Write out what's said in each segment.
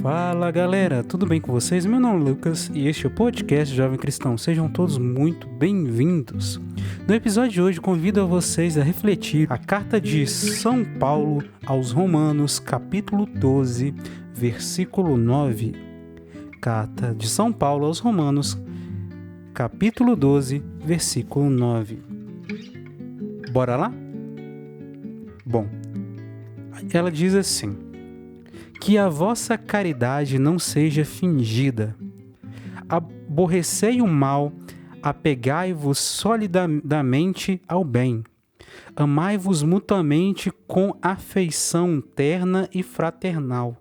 Fala galera, tudo bem com vocês? Meu nome é Lucas e este é o podcast Jovem Cristão. Sejam todos muito bem-vindos. No episódio de hoje convido a vocês a refletir a carta de São Paulo aos Romanos, capítulo 12, versículo 9. Carta de São Paulo aos Romanos, capítulo 12, versículo 9. Bora lá? Bom, ela diz assim: que a vossa caridade não seja fingida. Aborrecei o mal, apegai-vos solidamente ao bem. Amai-vos mutuamente com afeição terna e fraternal.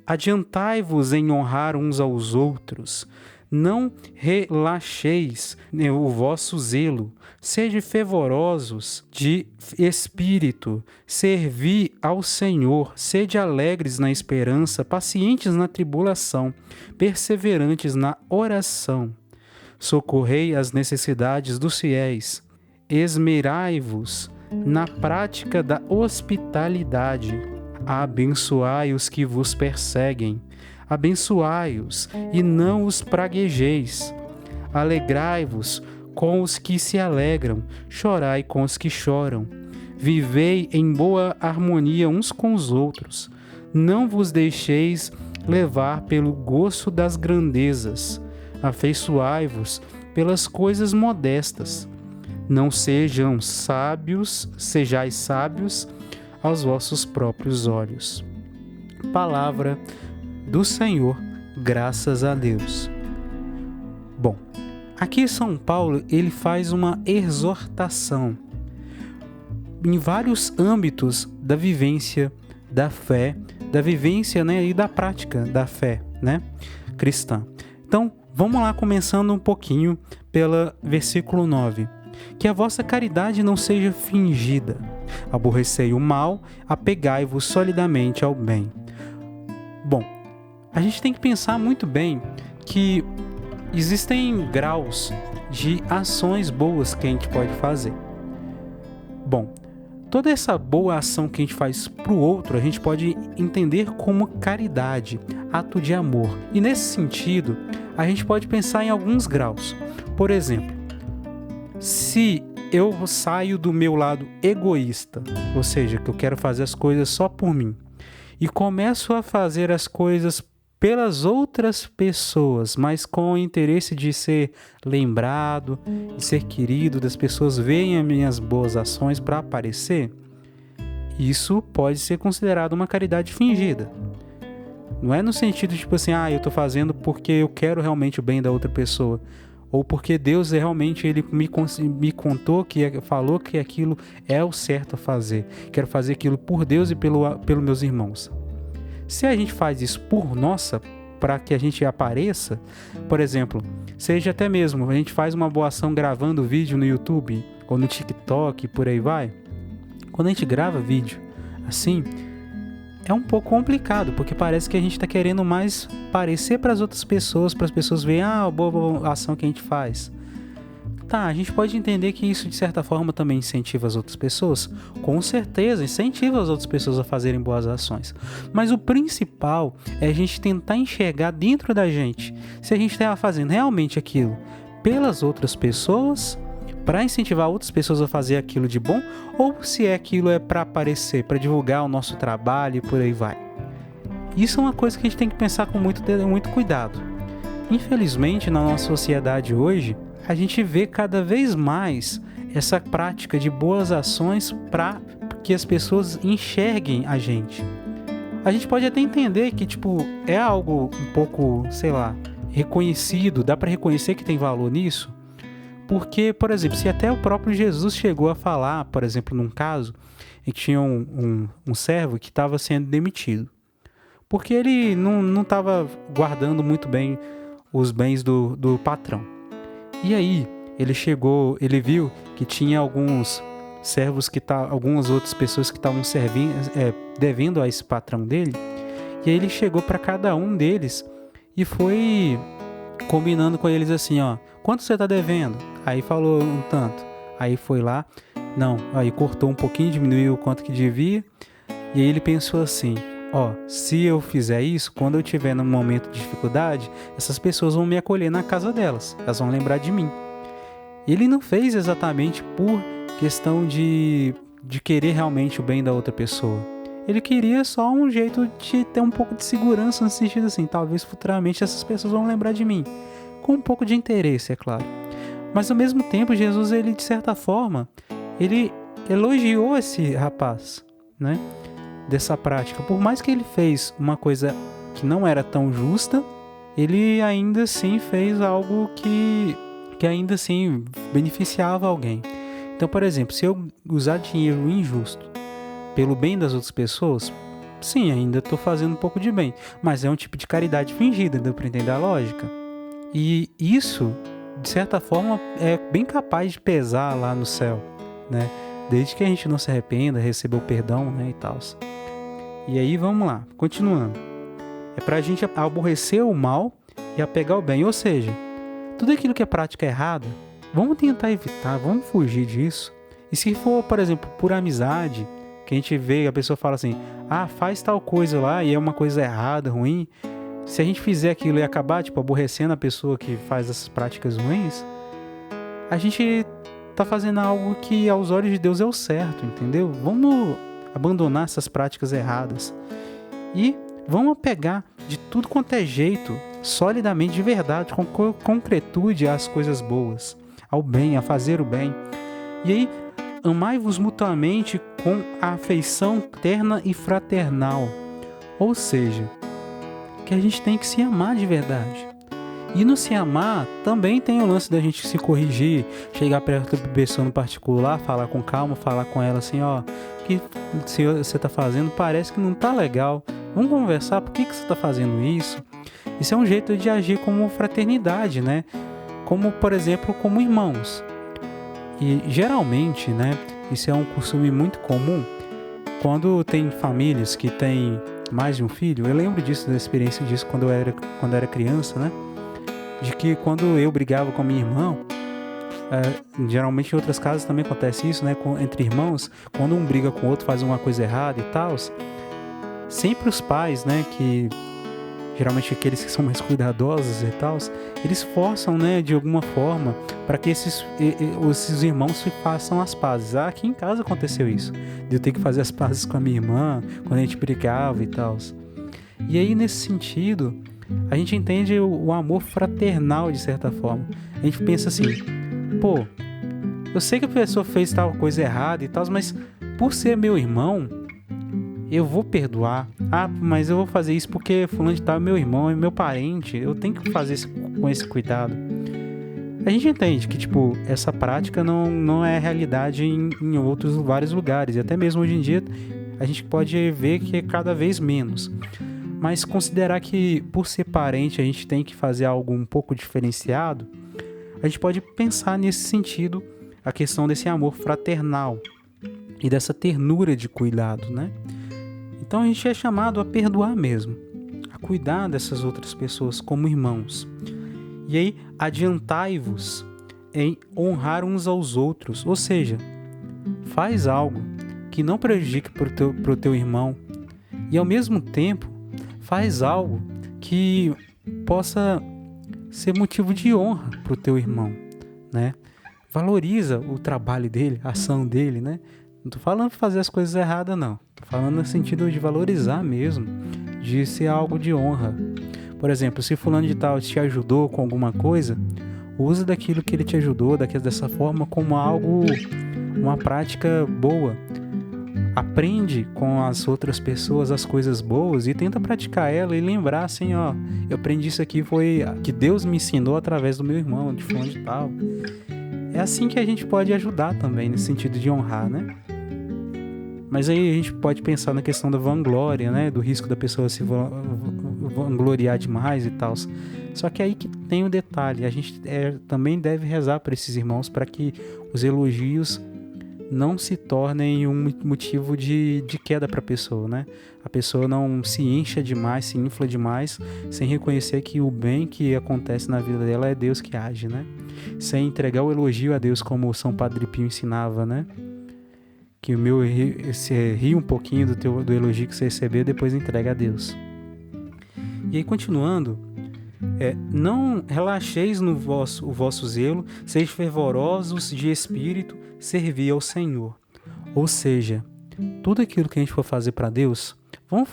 Adiantai-vos em honrar uns aos outros. Não relaxeis o vosso zelo. Sede fervorosos de espírito. Servi ao Senhor. Sede alegres na esperança, pacientes na tribulação, perseverantes na oração. Socorrei as necessidades dos fiéis. Esmerai-vos na prática da hospitalidade. Abençoai os que vos perseguem. Abençoai-os e não os praguejeis. Alegrai-vos com os que se alegram, chorai com os que choram. Vivei em boa harmonia uns com os outros. Não vos deixeis levar pelo gosto das grandezas. Afeiçoai-vos pelas coisas modestas. Não sejais sábios aos vossos próprios olhos. Palavra do Senhor, graças a Deus. Bom, aqui São Paulo ele faz uma exortação em vários âmbitos da vivência da fé, da vivência, e da prática da fé, cristã. Então, vamos lá, começando um pouquinho pelo versículo 9. Que a vossa caridade não seja fingida. Aborrecei o mal, apegai-vos solidamente ao bem. Bom, a gente tem que pensar muito bem que existem graus de ações boas que a gente pode fazer. Bom, toda essa boa ação que a gente faz para o outro, a gente pode entender como caridade, ato de amor. E nesse sentido, a gente pode pensar em alguns graus. Por exemplo, se eu saio do meu lado egoísta, ou seja, que eu quero fazer as coisas só por mim, e começo a fazer as coisas pelas outras pessoas, mas com o interesse de ser lembrado, de ser querido, das pessoas verem as minhas boas ações para aparecer, isso pode ser considerado uma caridade fingida. Não é no sentido tipo assim, eu estou fazendo porque eu quero realmente o bem da outra pessoa, ou porque Deus realmente ele me contou, falou que aquilo é o certo a fazer. Quero fazer aquilo por Deus e pelos meus irmãos. Se a gente faz isso para que a gente apareça, por exemplo, seja até mesmo, a gente faz uma boa ação gravando vídeo no YouTube, ou no TikTok, por aí vai. Quando a gente grava vídeo assim, é um pouco complicado, porque parece que a gente está querendo mais parecer para as outras pessoas, para as pessoas verem a boa ação que a gente faz. Tá, a gente pode entender que isso de certa forma também incentiva as outras pessoas. Com certeza, incentiva as outras pessoas a fazerem boas ações. Mas o principal é a gente tentar enxergar dentro da gente se a gente está fazendo realmente aquilo pelas outras pessoas, para incentivar outras pessoas a fazer aquilo de bom, ou se aquilo é para aparecer, para divulgar o nosso trabalho e por aí vai. Isso é uma coisa que a gente tem que pensar com muito cuidado. Infelizmente, na nossa sociedade hoje, a gente vê cada vez mais essa prática de boas ações para que as pessoas enxerguem a gente. A gente pode até entender que é algo um pouco, reconhecido, dá para reconhecer que tem valor nisso, porque, por exemplo, se até o próprio Jesus chegou a falar, por exemplo, num caso em que tinha um servo que estava sendo demitido, porque ele não estava guardando muito bem os bens do patrão. E aí, ele viu que tinha alguns servos algumas outras pessoas que estavam devendo a esse patrão dele, e aí ele chegou para cada um deles e foi combinando com eles assim, quanto você está devendo? Aí falou um tanto. Aí foi lá, aí cortou um pouquinho, diminuiu o quanto que devia, e aí ele pensou assim, se eu fizer isso, quando eu tiver num momento de dificuldade, essas pessoas vão me acolher na casa delas, elas vão lembrar de mim. Ele não fez exatamente por questão de querer realmente o bem da outra pessoa. Ele queria só um jeito de ter um pouco de segurança, no sentido assim, talvez futuramente essas pessoas vão lembrar de mim. Com um pouco de interesse, é claro. Mas ao mesmo tempo, Jesus, ele de certa forma, ele elogiou esse rapaz, né? Dessa prática. Por mais que ele fez uma coisa que não era tão justa, ele ainda assim fez algo que ainda assim beneficiava alguém. Então, por exemplo, se eu usar dinheiro injusto pelo bem das outras pessoas, sim, ainda estou fazendo um pouco de bem, mas é um tipo de caridade fingida, deu para entender a lógica? E isso, de certa forma, é bem capaz de pesar lá no céu, né? Desde que a gente não se arrependa, receba o perdão, né, e tal. E aí, vamos lá, continuando. É para a gente aborrecer o mal e apegar o bem, ou seja, tudo aquilo que é prática errada, vamos tentar evitar, vamos fugir disso. E se for, por exemplo, por amizade, que a gente vê, a pessoa fala assim, faz tal coisa lá e é uma coisa errada, ruim. Se a gente fizer aquilo e acabar, aborrecendo a pessoa que faz essas práticas ruins, a gente tá fazendo algo que aos olhos de Deus é o certo, entendeu? Vamos abandonar essas práticas erradas e vamos pegar de tudo quanto é jeito, solidamente, de verdade, com concretude às coisas boas, ao bem, a fazer o bem. E aí, amai-vos mutuamente com a afeição terna e fraternal. Ou seja, que a gente tem que se amar de verdade. E no se amar, também tem o lance da gente se corrigir, chegar perto da pessoa no particular, falar com calma, falar com ela assim, o que você está fazendo parece que não está legal. Vamos conversar, por que você está fazendo isso? Isso é um jeito de agir como fraternidade, né? Como, por exemplo, como irmãos. E geralmente, né, isso é um costume muito comum quando tem famílias que têm mais de um filho. Eu lembro disso, da experiência disso quando eu era criança, né? De que quando eu brigava com a minha irmã, geralmente em outras casas também acontece isso, né? Entre irmãos, quando um briga com o outro, faz uma coisa errada e tal, sempre os pais, né, que geralmente aqueles que são mais cuidadosos e tal, eles forçam, né, de alguma forma, para que esses irmãos se façam as pazes. Aqui em casa aconteceu isso, de eu ter que fazer as pazes com a minha irmã, quando a gente brigava e tal. E aí, nesse sentido, a gente entende o amor fraternal, de certa forma. A gente pensa assim, eu sei que a pessoa fez tal coisa errada e tal, mas por ser meu irmão, eu vou perdoar. Mas eu vou fazer isso porque fulano de tal é meu irmão, é meu parente. Eu tenho que fazer isso com esse cuidado. A gente entende que, essa prática não é realidade em outros vários lugares. E até mesmo hoje em dia, a gente pode ver que é cada vez menos. Mas considerar que, por ser parente, a gente tem que fazer algo um pouco diferenciado, a gente pode pensar nesse sentido, a questão desse amor fraternal e dessa ternura de cuidado, né? Então a gente é chamado a perdoar mesmo, a cuidar dessas outras pessoas como irmãos. E aí, adiantai-vos em honrar uns aos outros, ou seja, faz algo que não prejudique pro teu irmão e ao mesmo tempo faz algo que possa ser motivo de honra pro teu irmão, né? Valoriza o trabalho dele, a ação dele, né? Não tô falando de fazer as coisas erradas, não. Tô falando no sentido de valorizar mesmo, de ser algo de honra. Por exemplo, se fulano de tal te ajudou com alguma coisa, usa daquilo que ele te ajudou, dessa forma, como algo, uma prática boa. Aprende com as outras pessoas as coisas boas e tenta praticar ela e lembrar assim, eu aprendi isso aqui, foi que Deus me ensinou através do meu irmão, de fulano de tal. É assim que a gente pode ajudar também, nesse sentido de honrar, né? Mas aí a gente pode pensar na questão da vanglória, né? Do risco da pessoa se vangloriar demais e tal. Só que aí que tem um detalhe, a gente também deve rezar para esses irmãos para que os elogios não se tornem um motivo de queda para a pessoa, né? A pessoa não se encha demais, se infla demais, sem reconhecer que o bem que acontece na vida dela é Deus que age, né? Sem entregar o elogio a Deus como São Padre Pio ensinava, né? que o meu você ri um pouquinho do elogio que você recebeu e depois entrega a Deus. E aí, continuando, não relaxeis no o vosso zelo, sejam fervorosos de espírito, servi ao Senhor. Ou seja, tudo aquilo que a gente for fazer para Deus, vamos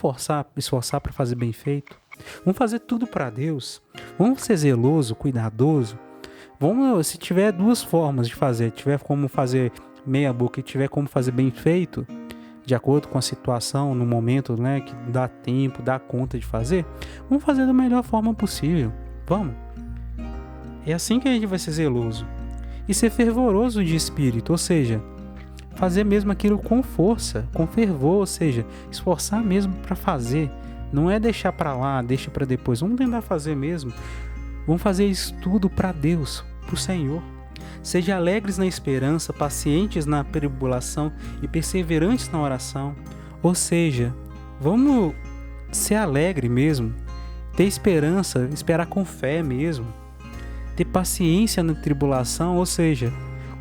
esforçar para fazer bem feito. Vamos fazer tudo para Deus. Vamos ser zeloso, cuidadoso. Se tiver duas formas de fazer, tiver como fazer meia boca e tiver como fazer bem feito, de acordo com a situação, no momento, né, que dá tempo, dá conta de fazer, vamos fazer da melhor forma possível. Vamos. É assim que a gente vai ser zeloso. E ser fervoroso de espírito, ou seja, fazer mesmo aquilo com força, com fervor, ou seja, esforçar mesmo para fazer. Não é deixar para lá, deixa para depois. Vamos tentar fazer mesmo. Vamos fazer isso tudo para Deus, para o Senhor. Seja alegres na esperança, pacientes na tribulação e perseverantes na oração. Ou seja, vamos ser alegre mesmo, ter esperança, esperar com fé mesmo, ter paciência na tribulação, ou seja,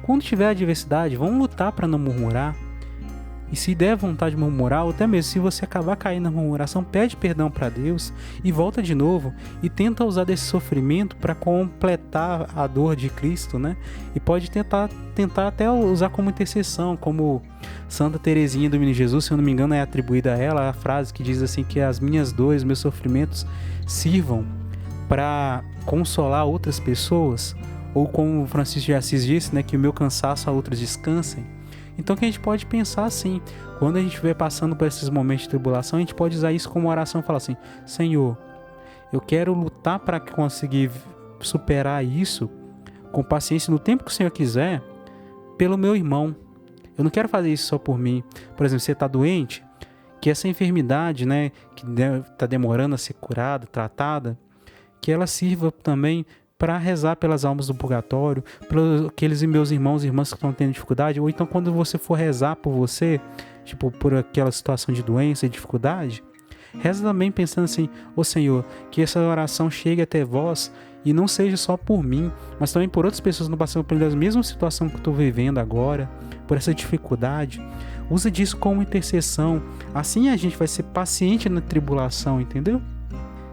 quando tiver adversidade, vamos lutar para não murmurar. E se der vontade de murmurar, ou até mesmo se você acabar caindo na murmuração, pede perdão para Deus e volta de novo e tenta usar desse sofrimento para completar a dor de Cristo, né? E pode tentar até usar como intercessão, como Santa Teresinha do Menino Jesus, se eu não me engano, é atribuída a ela a frase que diz assim, que as minhas dores, meus sofrimentos sirvam para consolar outras pessoas, ou como Francisco de Assis disse, né, que o meu cansaço a outros descansem. Então que a gente pode pensar assim, quando a gente estiver passando por esses momentos de tribulação, a gente pode usar isso como oração e falar assim, Senhor, eu quero lutar para conseguir superar isso com paciência no tempo que o Senhor quiser, pelo meu irmão. Eu não quero fazer isso só por mim. Por exemplo, você está doente, que essa enfermidade, né, que está demorando a ser curada, tratada, que ela sirva também para rezar pelas almas do purgatório, pelos aqueles meus irmãos e irmãs que estão tendo dificuldade, ou então quando você for rezar por você, tipo, por aquela situação de doença e dificuldade, reza também pensando assim, ô Senhor, que essa oração chegue até vós e não seja só por mim, mas também por outras pessoas que não passam pela mesma situação que eu estou vivendo agora, por essa dificuldade. Usa disso como intercessão, assim a gente vai ser paciente na tribulação, entendeu?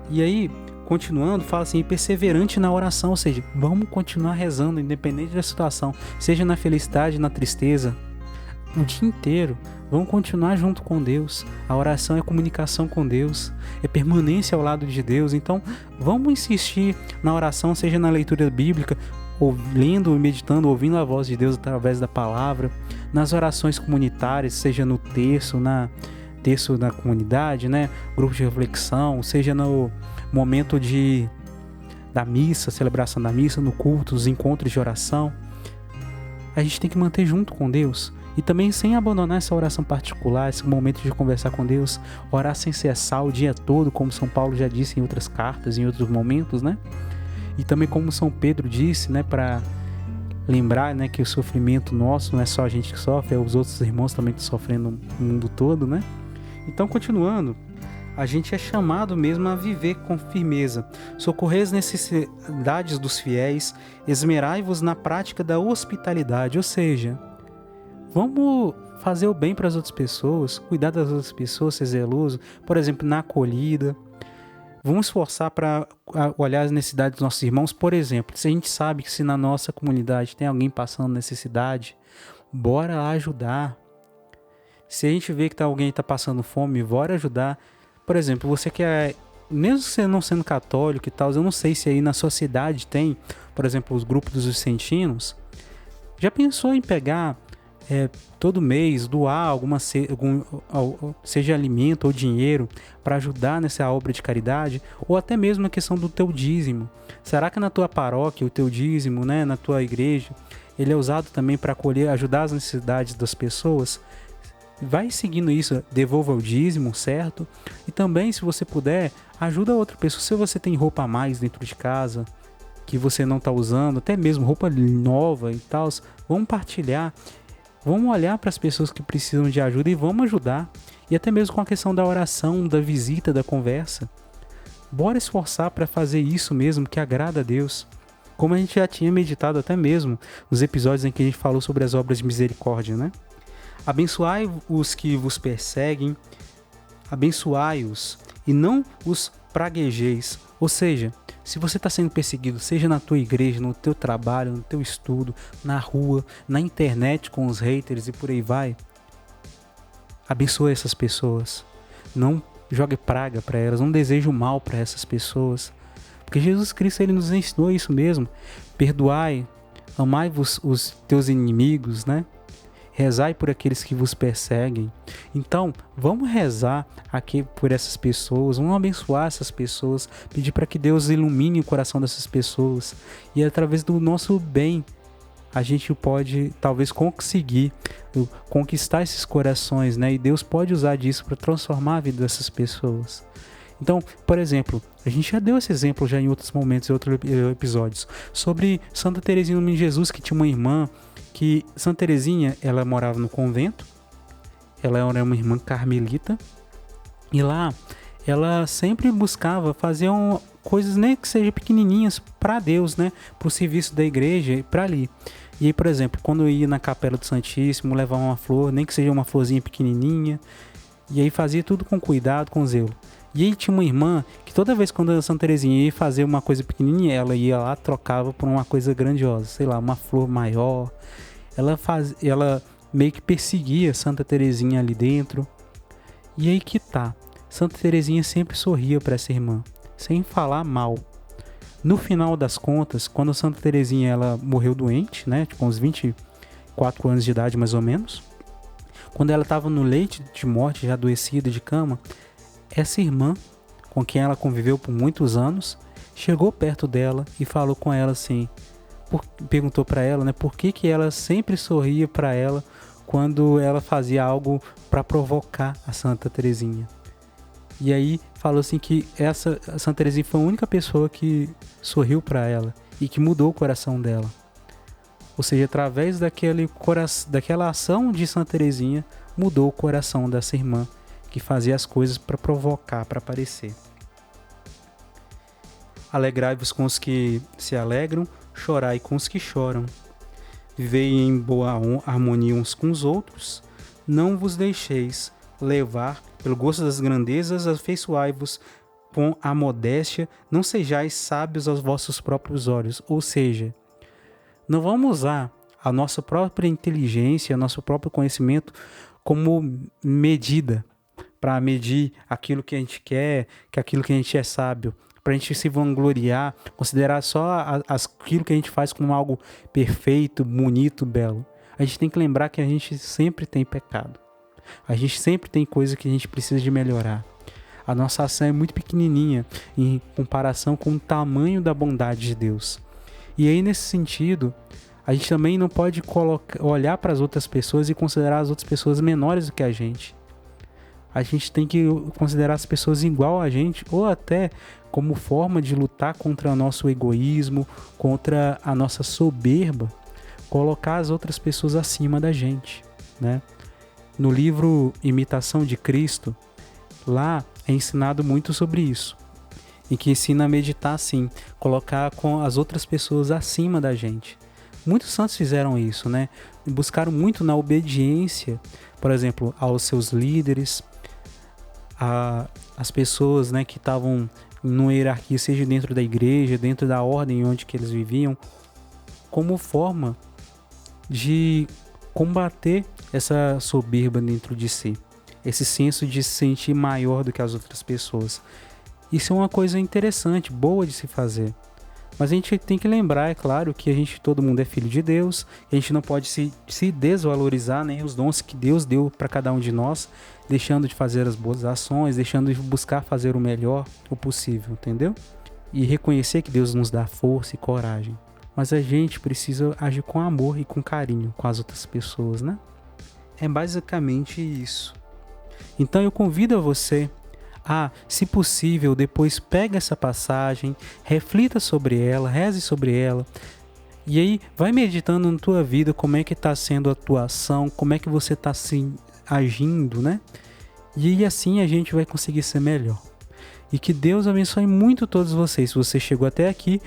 E aí, continuando, fala assim, perseverante na oração, ou seja, vamos continuar rezando, independente da situação, seja na felicidade, na tristeza, o dia inteiro, vamos continuar junto com Deus. A oração é comunicação com Deus, é permanência ao lado de Deus, então vamos insistir na oração, seja na leitura bíblica, ou lendo, meditando, ouvindo a voz de Deus através da palavra, nas orações comunitárias, seja no terço da comunidade, né, grupo de reflexão, seja no momento da missa, celebração da missa, no culto, os encontros de oração. A gente tem que manter junto com Deus e também sem abandonar essa oração particular, esse momento de conversar com Deus, orar sem cessar o dia todo, como São Paulo já disse em outras cartas, em outros momentos, né? E também como São Pedro disse, né, para lembrar, né, que o sofrimento nosso não é só a gente que sofre, é os outros irmãos também que estão sofrendo no mundo todo, né? Então, continuando, a gente é chamado mesmo a viver com firmeza. Socorrer as necessidades dos fiéis, esmerai-vos na prática da hospitalidade, ou seja, vamos fazer o bem para as outras pessoas, cuidar das outras pessoas, ser zeloso, por exemplo, na acolhida. Vamos esforçar para olhar as necessidades dos nossos irmãos, por exemplo, se a gente sabe que se na nossa comunidade tem alguém passando necessidade, bora lá ajudar. Se a gente vê que alguém está passando fome, bora ajudar. Por exemplo, você que mesmo você não sendo católico e tal, eu não sei se aí na sua cidade tem, por exemplo, os grupos dos vicentinos. Já pensou em pegar todo mês, doar seja alimento ou dinheiro para ajudar nessa obra de caridade? Ou até mesmo a questão do teu dízimo. Será que na tua paróquia, o teu dízimo, né, na tua igreja, ele é usado também para ajudar as necessidades das pessoas? Vai seguindo isso, devolva o dízimo, certo? E também, se você puder, ajuda outra pessoa. Se você tem roupa a mais dentro de casa, que você não está usando, até mesmo roupa nova e tal, vamos partilhar. Vamos olhar para as pessoas que precisam de ajuda e vamos ajudar. E até mesmo com a questão da oração, da visita, da conversa. Bora esforçar para fazer isso mesmo, que agrada a Deus. Como a gente já tinha meditado até mesmo nos episódios em que a gente falou sobre as obras de misericórdia, né? Abençoai os que vos perseguem, abençoai-os e não os praguejeis. Ou seja, se você está sendo perseguido, seja na tua igreja, no teu trabalho, no teu estudo, na rua, na internet com os haters e por aí vai, abençoe essas pessoas. Não jogue praga para elas, não deseje o mal para essas pessoas. Porque Jesus Cristo, ele nos ensinou isso mesmo. Perdoai, amai-vos os teus inimigos, né? Rezai por aqueles que vos perseguem. Então, vamos rezar aqui por essas pessoas, vamos abençoar essas pessoas, pedir para que Deus ilumine o coração dessas pessoas. E através do nosso bem, a gente pode talvez conseguir conquistar esses corações, né? E Deus pode usar disso para transformar a vida dessas pessoas. Então, por exemplo, a gente já deu esse exemplo já em outros momentos, em outros episódios, sobre Santa Teresinha do Menino Jesus, que tinha uma irmã, que Santa Teresinha, ela morava no convento, ela era uma irmã carmelita, e lá ela sempre buscava fazer coisas nem que sejam pequenininhas para Deus, né? Para o serviço da igreja e para ali. E aí, por exemplo, quando eu ia na Capela do Santíssimo, levava uma flor, nem que seja uma florzinha pequenininha, e aí fazia tudo com cuidado, com zelo. E aí tinha uma irmã que toda vez quando a Santa Teresinha ia fazer uma coisa pequenininha, ela ia lá, trocava por uma coisa grandiosa, sei lá, uma flor maior. Ela meio que perseguia Santa Teresinha ali dentro. E aí que tá, Santa Teresinha sempre sorria para essa irmã, sem falar mal. No final das contas, quando Santa Teresinha ela morreu doente, né, com uns 24 anos de idade mais ou menos, quando ela estava no leito de morte, já adoecida de cama, essa irmã, com quem ela conviveu por muitos anos, chegou perto dela e falou com ela assim, perguntou para ela, né, por que ela sempre sorria para ela quando ela fazia algo para provocar a Santa Teresinha. E aí falou assim que a Santa Teresinha foi a única pessoa que sorriu para ela e que mudou o coração dela. Ou seja, através daquela ação de Santa Teresinha, mudou o coração dessa irmã que fazia as coisas para provocar, para aparecer. Alegrai-vos com os que se alegram, chorai com os que choram. Vivei em boa harmonia uns com os outros, não vos deixeis levar pelo gosto das grandezas, afeiçoai-vos com a modéstia, não sejais sábios aos vossos próprios olhos. Ou seja, não vamos usar a nossa própria inteligência, o nosso próprio conhecimento como medida para medir aquilo que a gente quer, que aquilo que a gente é sábio, para a gente se vangloriar, considerar só aquilo que a gente faz como algo perfeito, bonito, belo. A gente tem que lembrar que a gente sempre tem pecado. A gente sempre tem coisa que a gente precisa de melhorar. A nossa ação é muito pequenininha em comparação com o tamanho da bondade de Deus. E aí, nesse sentido, a gente também não pode olhar para as outras pessoas e considerar as outras pessoas menores do que a gente. A gente tem que considerar as pessoas igual a gente, ou até como forma de lutar contra o nosso egoísmo, contra a nossa soberba, colocar as outras pessoas acima da gente, né? No livro Imitação de Cristo, lá é ensinado muito sobre isso, em que ensina a meditar assim, colocar com as outras pessoas acima da gente. Muitos santos fizeram isso, né? Buscaram muito na obediência, por exemplo, aos seus líderes, as pessoas, né, que estavam numa hierarquia, seja dentro da igreja, dentro da ordem onde que eles viviam, como forma de combater essa soberba dentro de si, esse senso de se sentir maior do que as outras pessoas. Isso é uma coisa interessante, boa de se fazer. Mas a gente tem que lembrar, é claro, que todo mundo é filho de Deus, a gente não pode se desvalorizar, né, os dons que Deus deu para cada um de nós, deixando de fazer as boas ações, deixando de buscar fazer o melhor, o possível, entendeu? E reconhecer que Deus nos dá força e coragem. Mas a gente precisa agir com amor e com carinho com as outras pessoas, né? É basicamente isso. Então eu convido a você se possível, depois pega essa passagem, reflita sobre ela, reze sobre ela, e aí vai meditando na tua vida, como é que está sendo a tua ação, como é que você está assim, agindo, né? E assim a gente vai conseguir ser melhor. E que Deus abençoe muito todos vocês. Se você chegou até aqui,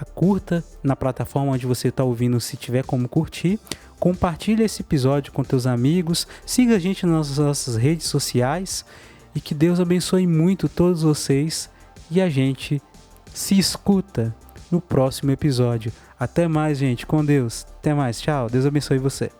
curta na plataforma onde você está ouvindo, se tiver como curtir. Compartilhe esse episódio com teus amigos, siga a gente nas nossas redes sociais e que Deus abençoe muito todos vocês e a gente se escuta no próximo episódio. Até mais, gente, com Deus. Até mais, tchau. Deus abençoe você.